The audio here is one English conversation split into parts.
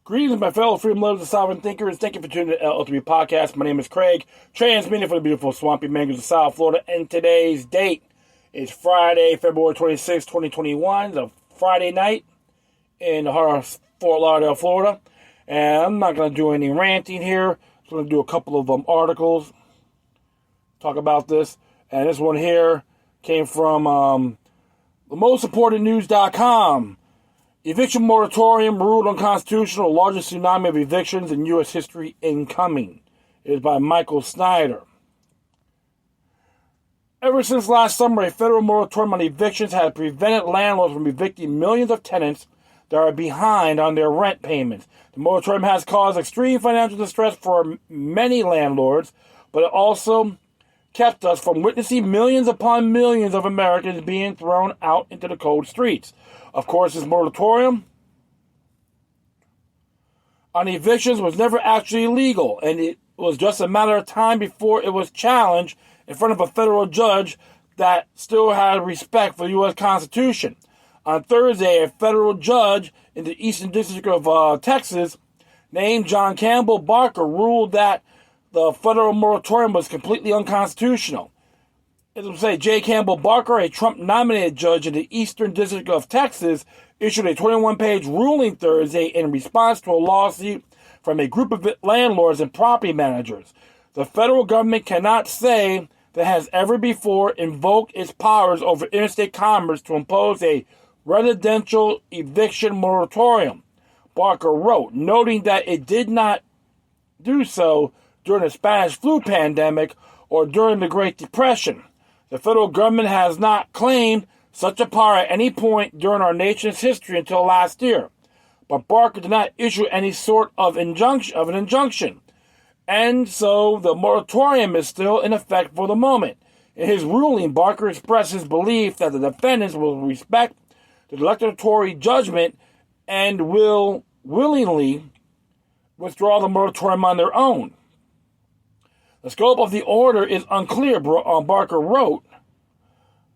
Greetings, my fellow freedom lovers and sovereign thinkers. Thank you for tuning in to the L3 Podcast. My name is Craig, transmitting from the beautiful swampy mangroves of South Florida. And today's date is Friday, February 26, 2021. It's a Friday night in the heart of Fort Lauderdale, Florida. And I'm not going to do any ranting here. I'm going to do a couple of articles, talk about this. And this one here came from themostsupportednews.com. Eviction Moratorium ruled unconstitutional, largest tsunami of evictions in U.S. history incoming. It is by Michael Snyder. Ever since last summer, a federal moratorium on evictions has prevented landlords from evicting millions of tenants that are behind on their rent payments. The moratorium has caused extreme financial distress for many landlords, but it also kept us from witnessing millions upon millions of Americans being thrown out into the cold streets. Of course, this moratorium on evictions was never actually legal, and it was just a matter of time before it was challenged in front of a federal judge that still had respect for the U.S. Constitution. On Thursday, a federal judge in the Eastern District of Texas named John Campbell Barker ruled that the federal moratorium was completely unconstitutional. As I say, J. Campbell Barker, a Trump-nominated judge in the Eastern District of Texas, issued a 21-page ruling Thursday in response to a lawsuit from a group of landlords and property managers. The federal government cannot say that it has ever before invoked its powers over interstate commerce to impose a residential eviction moratorium, Barker wrote, noting that it did not do so during the Spanish flu pandemic or during the Great Depression. The federal government has not claimed such a power at any point during our nation's history until last year. But Barker did not issue any sort of an injunction. And so the moratorium is still in effect for the moment. In his ruling, Barker expressed his belief that the defendants will respect the declaratory judgment and will willingly withdraw the moratorium on their own. The scope of the order is unclear, Barker wrote,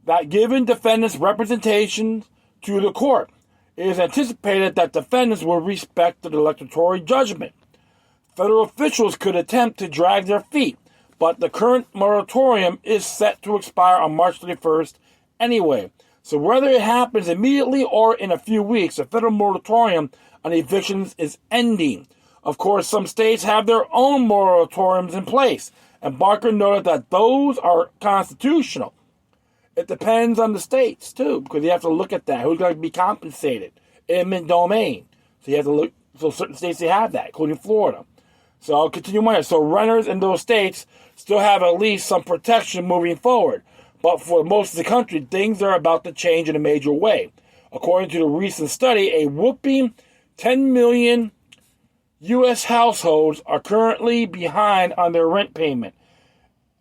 that given defendants' representation to the court, it is anticipated that defendants will respect the declaratory judgment. Federal officials could attempt to drag their feet, but the current moratorium is set to expire on March 31st anyway. So whether it happens immediately or in a few weeks, the federal moratorium on evictions is ending. Of course, some states have their own moratoriums in place, and Barker noted that those are constitutional. It depends on the states, too, because you have to look at that. Who's going to be compensated? Eminent domain. So you have to look. So certain states, they have that, including Florida. So I'll continue on. So renters in those states still have at least some protection moving forward. But for most of the country, things are about to change in a major way. According to the recent study, a whooping 10 million U.S. households are currently behind on their rent payment.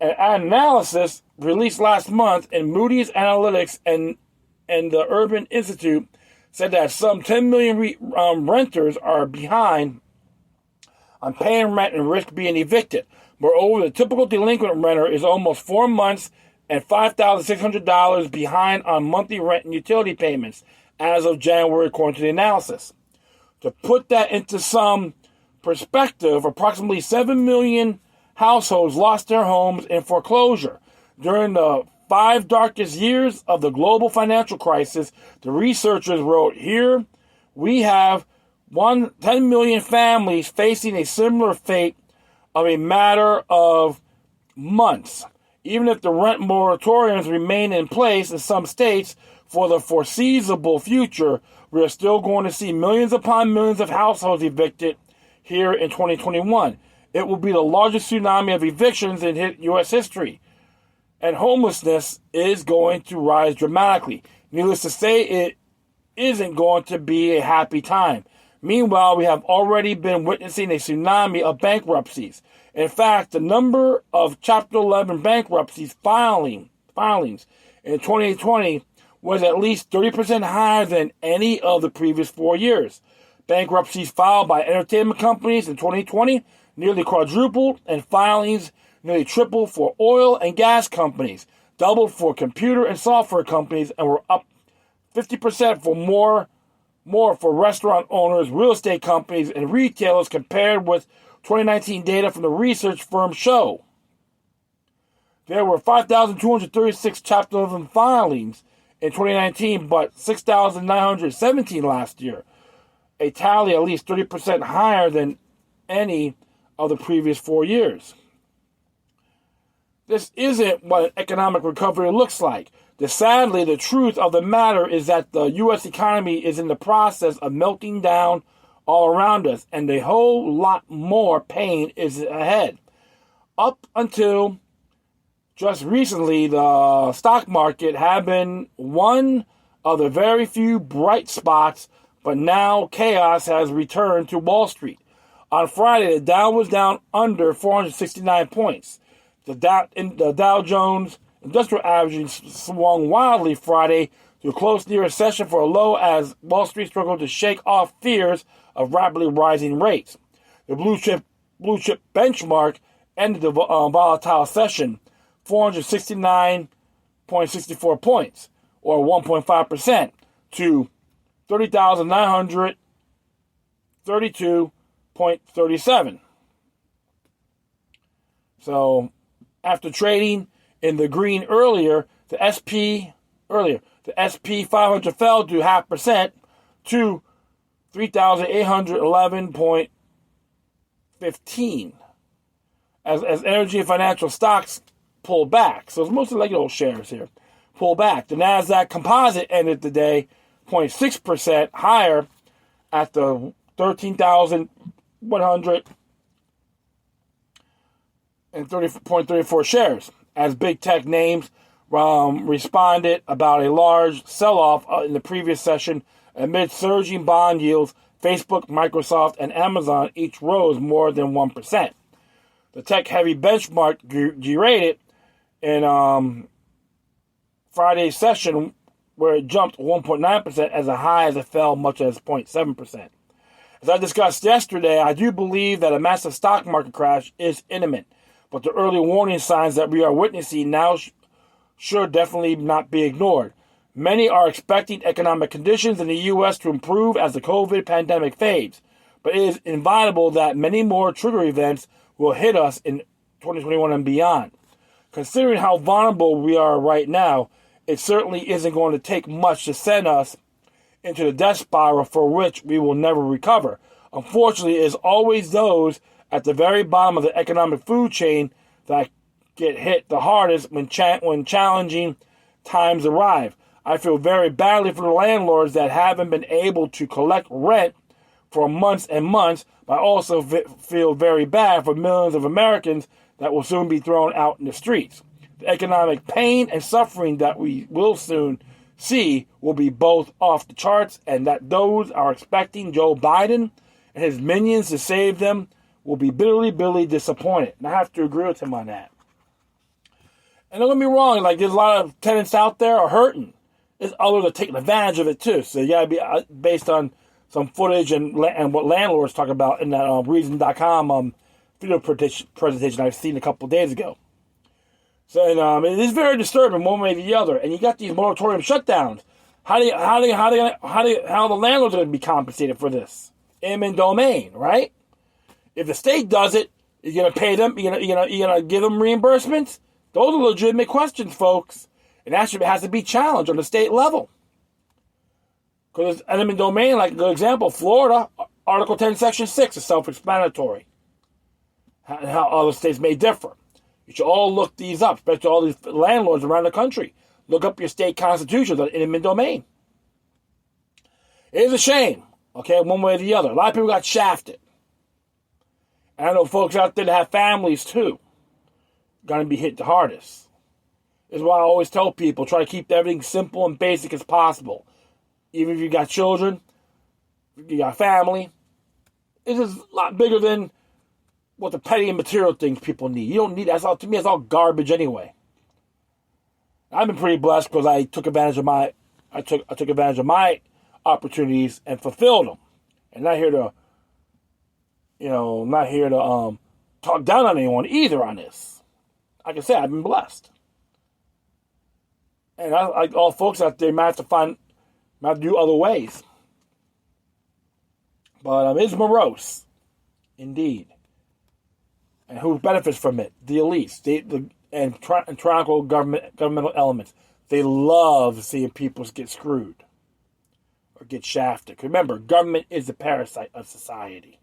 An analysis released last month in Moody's Analytics and the Urban Institute said that some 10 million renters are behind on paying rent and risk being evicted. Moreover, the typical delinquent renter is almost 4 months and $5,600 behind on monthly rent and utility payments as of January, according to the analysis. To put that into some perspective, approximately 7 million households lost their homes in foreclosure. During the 5 darkest years of the global financial crisis, the researchers wrote, here we have 10 million families facing a similar fate of a matter of months. Even if the rent moratoriums remain in place in some states for the foreseeable future, we are still going to see millions upon millions of households evicted here in 2021. It will be the largest tsunami of evictions in U.S. history. And homelessness is going to rise dramatically. Needless to say, it isn't going to be a happy time. Meanwhile, we have already been witnessing a tsunami of bankruptcies. In fact, the number of Chapter 11 bankruptcies filings in 2020 was at least 30% higher than any of the previous 4 years. Bankruptcies filed by entertainment companies in 2020 nearly quadrupled, and filings nearly tripled for oil and gas companies, doubled for computer and software companies, and were up 50% for more for restaurant owners, real estate companies, and retailers compared with 2019 data from the research firm show. There were 5,236 Chapter 11 filings in 2019, but 6,917 last year, a tally at least 30% higher than any of the previous 4 years. This isn't what an economic recovery looks like. Sadly, the truth of the matter is that the U.S. economy is in the process of melting down all around us, and a whole lot more pain is ahead. Up until just recently, the stock market had been one of the very few bright spots, but now chaos has returned to Wall Street. On Friday, the Dow was down under 469 points. The Dow Jones Industrial Average swung wildly Friday to a close near recession for a low as Wall Street struggled to shake off fears of rapidly rising rates. The blue chip benchmark ended the volatile session 469.64 points, or 1.5%, to 30,932.37. So, after trading in the green earlier, the SP 500 fell to 0.5% to 3,811.15 as energy and financial stocks pulled back. So it's mostly like old shares here. Pull back. The NASDAQ composite ended the day 0.6% higher at the 13,130.34 shares, as big tech names responded about a large sell-off in the previous session amid surging bond yields. Facebook, Microsoft, and Amazon each rose more than 1%. The tech-heavy benchmark derated in Friday's session, where it jumped 1.9% as high as it fell much as 0.7%. As I discussed yesterday, I do believe that a massive stock market crash is imminent, but the early warning signs that we are witnessing now should definitely not be ignored. Many are expecting economic conditions in the U.S. to improve as the COVID pandemic fades, but it is inevitable that many more trigger events will hit us in 2021 and beyond. Considering how vulnerable we are right now, it certainly isn't going to take much to send us into the death spiral for which we will never recover. Unfortunately, it is always those at the very bottom of the economic food chain that get hit the hardest when challenging times arrive. I feel very badly for the landlords that haven't been able to collect rent for months and months, but I also feel very bad for millions of Americans that will soon be thrown out in the streets. The economic pain and suffering that we will soon see will be both off the charts, and that those are expecting Joe Biden and his minions to save them will be bitterly disappointed. And I have to agree with him on that. And don't get me wrong, like there's a lot of tenants out there are hurting. There's others that are taking advantage of it too. So you gotta be based on some footage and what landlords talk about in that Reason.com video presentation I've seen a couple of days ago. So it is very disturbing one way or the other. And you got these moratorium shutdowns. How the landlords are going to be compensated for this? Eminent domain, right? If the state does it, you're going to pay them. You're going to give them reimbursements. Those are legitimate questions, folks, and that has to be challenged on the state level. Because eminent domain, like a good example, Florida, Article 10, Section 6 is self-explanatory. How other states may differ. You should all look these up, especially all these landlords around the country. Look up your state constitutions on eminent domain. It is a shame, okay, one way or the other. A lot of people got shafted. And I know folks out there that have families too, going to be hit the hardest. This is why I always tell people, try to keep everything simple and basic as possible. Even if you got children, if you got family, it's just a lot bigger than what the petty and material things people need. You don't need that. To me, it's all garbage anyway. I've been pretty blessed because I took advantage of my opportunities and fulfilled them. And not here to talk down on anyone either on this. Like I said, I've been blessed. And all folks out there might have to do other ways. But it's morose, indeed. And who benefits from it? The elites, and tyrannical governmental elements. They love seeing people get screwed or get shafted. Remember, government is the parasite of society.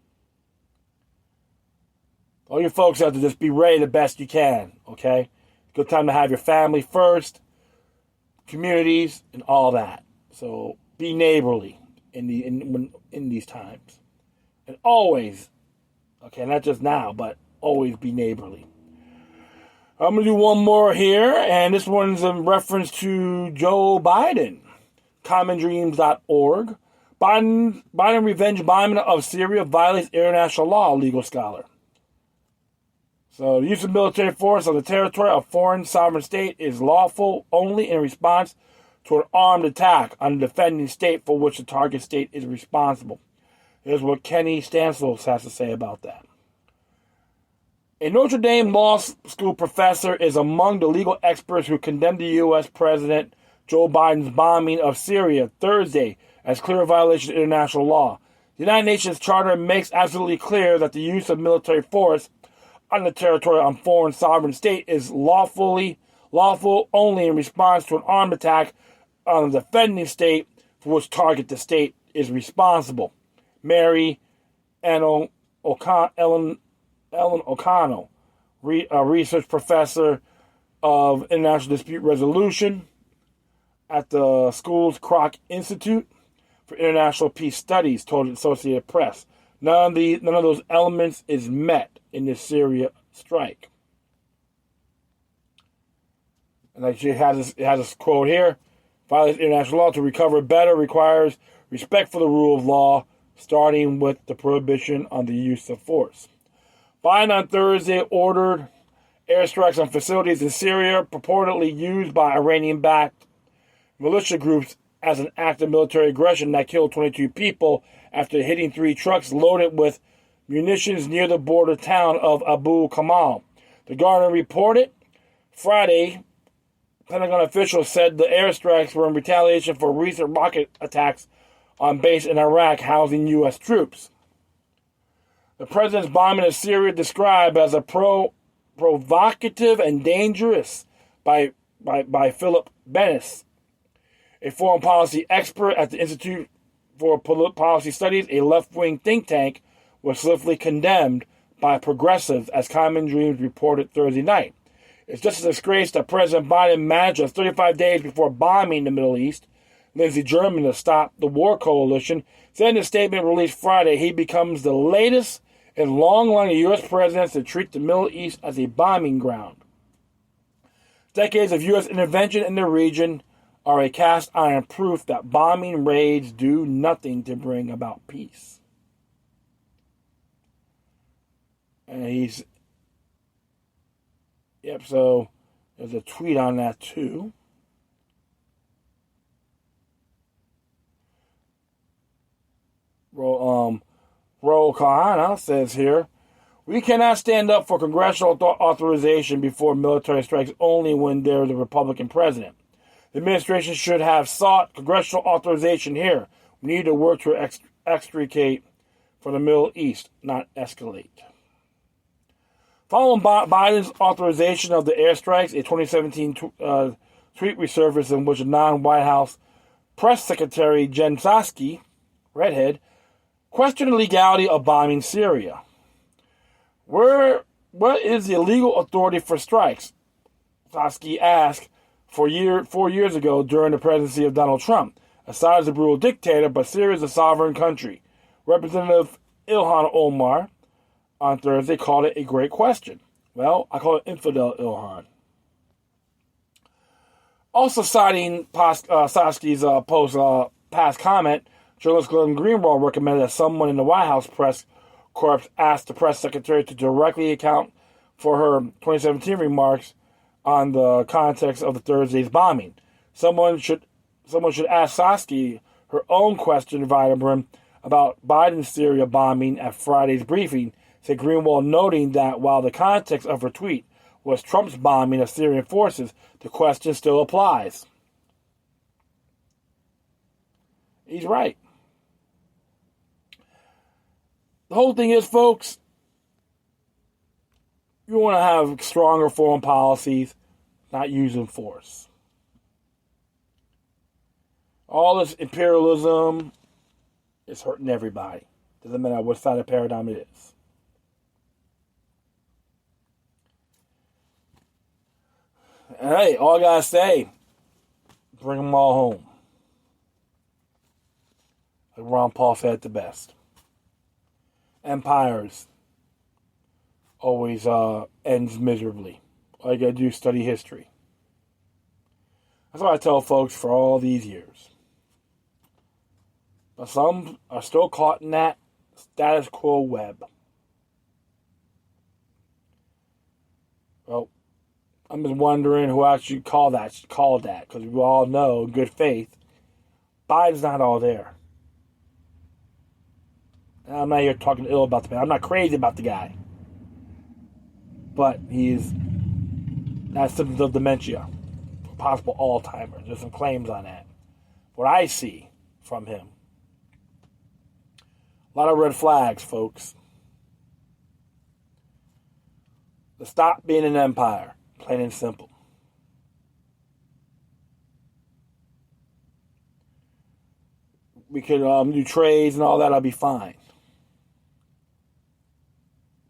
All you folks out there, just be ready the best you can, okay? Good time to have your family first, communities, and all that. So be neighborly in these times. And always, okay, not just now, but always be neighborly. I'm going to do one more here, and this one's in reference to Joe Biden. CommonDreams.org. Biden revenge bombing of Syria violates international law, legal scholar. So the use of military force on the territory of foreign sovereign state is lawful only in response to an armed attack on a defending state for which the target state is responsible. Here's what Kenny Stansel has to say about that. A Notre Dame law school professor is among the legal experts who condemned the U.S. President Joe Biden's bombing of Syria Thursday as clear violation of international law. The United Nations Charter makes absolutely clear that the use of military force on the territory of foreign sovereign state is lawful only in response to an armed attack on the defending state for which target the state is responsible. Mary Ellen O'Connell, a research professor of international dispute resolution at the school's Kroc Institute for International Peace Studies, told the Associated Press. None of those elements is met in the Syria strike. And like it has this quote here: violates international law. To recover better requires respect for the rule of law, starting with the prohibition on the use of force. Biden on Thursday ordered airstrikes on facilities in Syria purportedly used by Iranian-backed militia groups as an act of military aggression that killed 22 people after hitting 3 trucks loaded with munitions near the border town of Abu Kamal. The Guardian reported Friday, Pentagon officials said the airstrikes were in retaliation for recent rocket attacks on base in Iraq housing U.S. troops. The president's bombing of Syria described as a provocative and dangerous by Philip Bennis, a foreign policy expert at the Institute for Policy Studies, a left-wing think tank, was swiftly condemned by progressives, as Common Dreams reported Thursday night. It's just a disgrace that President Biden managed just 35 days before bombing the Middle East. Lindsey German, to stop the war coalition, said in a statement released Friday he becomes the latest in a long line of U.S. presidents to treat the Middle East as a bombing ground. Decades of U.S. intervention in the region are a cast iron proof that bombing raids do nothing to bring about peace. And so there's a tweet on that too. Raul Kahana says here, we cannot stand up for congressional authorization before military strikes only when there is a Republican president. The administration should have sought congressional authorization here. We need to work to extricate from the Middle East, not escalate. Following Biden's authorization of the airstrikes, a 2017 tweet resurfaced in which a non-White House press secretary Jen Psaki, redhead, questioned the legality of bombing Syria. What is the legal authority for strikes? Psaki asked 4 years ago during the presidency of Donald Trump. Assad is a brutal dictator, but Syria is a sovereign country. Representative Ilhan Omar on Thursday called it a great question. Well, I call it infidel Ilhan. Also citing Psaki's past comment, journalist Glenn Greenwald recommended that someone in the White House press corps ask the press secretary to directly account for her 2017 remarks on the context of the Thursday's bombing. Someone should ask Psaki her own question about Biden's Syria bombing at Friday's briefing, said Greenwald, noting that while the context of her tweet was Trump's bombing of Syrian forces, the question still applies. He's right. the whole thing is, folks, you want to have stronger foreign policies, not using force. All this imperialism is hurting everybody. Doesn't matter what side of the paradigm it is. And hey, all I gotta say, bring them all home. Like Ron Paul said it the best. Empires always ends miserably. All you gotta do is study history. That's what I tell folks for all these years. But some are still caught in that status quo web. Well, I'm just wondering who actually called that, because we all know, in good faith, Biden's not all there. And I'm not here talking ill about the man. I'm not crazy about the guy. But he's has symptoms of dementia, possible Alzheimer's. There's some claims on that. What I see from him, a lot of red flags, folks. To stop being an empire, plain and simple. We could do trades and all that, I'll be fine.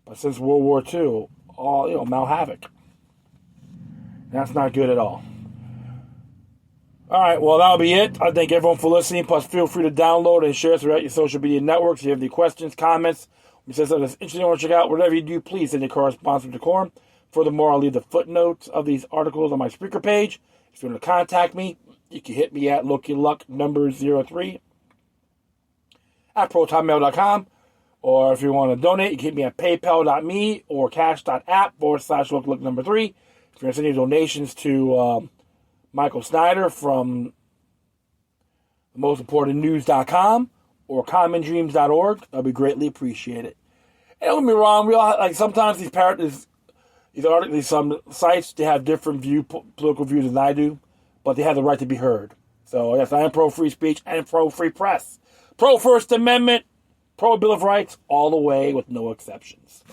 But since World War II, all Mount Havoc. That's not good at all. All right, well, that'll be it. I thank everyone for listening. Plus, feel free to download and share throughout your social media networks. If you have any questions, comments, if you say something that's interesting you want to check out, whatever you do, please send your correspondence with decorum. Furthermore, I'll leave the footnotes of these articles on my speaker page. If you want to contact me, you can hit me at LookYourLuck03 at protonmail.com. Or if you want to donate, you can hit me at paypal.me or cash.app/LookYourLuck3. If you're going to send your donations to Michael Snyder from the most important news.com or commondreams.org, that'll be greatly appreciated. And don't get me wrong, we all like sometimes these some sites, they have different political views than I do, but they have the right to be heard. So yes, I am pro free speech and pro free press, pro First Amendment, pro Bill of Rights, all the way with no exceptions.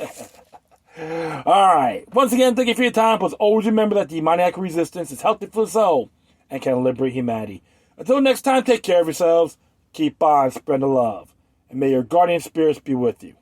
All right. Once again, thank you for your time. Plus, always remember that demoniac resistance is healthy for the soul and can liberate humanity. Until next time, take care of yourselves. Keep on spreading the love. And may your guardian spirits be with you.